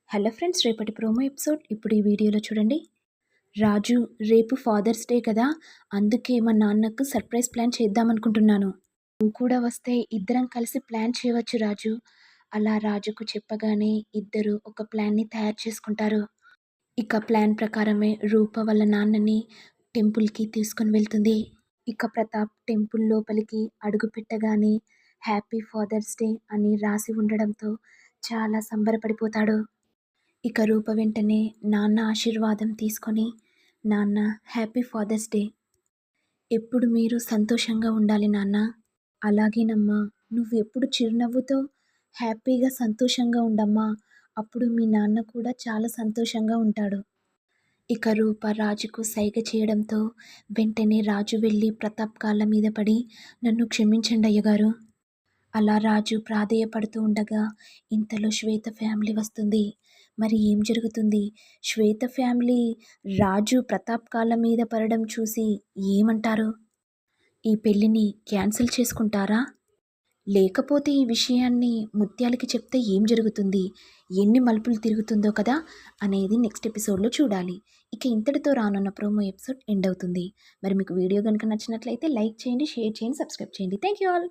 Hello friends, రేపటి promo episode ఇప్పుడు ఈ వీడియోలో చూడండి. రాజు, రేపు ఫాదర్స్ డే కదా, అందుకే మా నాన్నకు సర్ప్రైజ్ ప్లాన్ చేద్దామనుకుంటున్నాను. నువ్వు కూడా వస్తే ఇద్దరం కలిసి ప్లాన్ చేయవచ్చు రాజు. అలా రాజుకు చెప్పగానే ఇద్దరు ఒక ప్లాన్ని తయారు చేసుకుంటారు. ఇక ప్లాన్ ప్రకారమే రూప వాళ్ళ నాన్నని టెంపుల్కి తీసుకొని వెళ్తుంది. ఇక ప్రతాప్ టెంపుల్ లోపలికి అడుగు పెట్టగానే హ్యాపీ ఫాదర్స్ డే అని రాసి ఉండడంతో చాలా సంబరపడిపోతాడు. ఇక రూప వెంటనే నాన్న ఆశీర్వాదం తీసుకొని, నాన్న హ్యాపీ ఫాదర్స్ డే, ఎప్పుడు మీరు సంతోషంగా ఉండాలి నాన్న. అలాగేనమ్మా, నువ్వు ఎప్పుడు చిరునవ్వుతో హ్యాపీగా సంతోషంగా ఉండమ్మా, అప్పుడు మీ నాన్న కూడా చాలా సంతోషంగా ఉంటాడు. ఇక రూప రాజుకు సైగ చేయడంతో వెంటనే రాజు వెళ్ళి ప్రతాప్ కాళ్ళ మీద పడి, నన్ను క్షమించండి అయ్యగారు. అలా రాజు ప్రాధేయపడుతూ ఉండగా ఇంతలో శ్వేత ఫ్యామిలీ వస్తుంది. మరి ఏం జరుగుతుంది? శ్వేత ఫ్యామిలీ రాజు ప్రతాప్ కాళ్ళ మీద పడడం చూసి ఏమంటారు? ఈ పెళ్ళిని క్యాన్సిల్ చేసుకుంటారా? లేకపోతే ఈ విషయాన్ని ముత్యాలకి చెప్తే ఏం జరుగుతుంది? ఎన్ని మలుపులు తిరుగుతుందో కదా అనేది నెక్స్ట్ ఎపిసోడ్లో చూడాలి. ఇక ఇంతటితో రానున్న ప్రోమో ఎపిసోడ్ ఎండ్ అవుతుంది. మరి మీకు వీడియో కనుక నచ్చినట్లయితే లైక్ చేయండి, షేర్ చేయండి, సబ్స్క్రైబ్ చేయండి. Thank you all.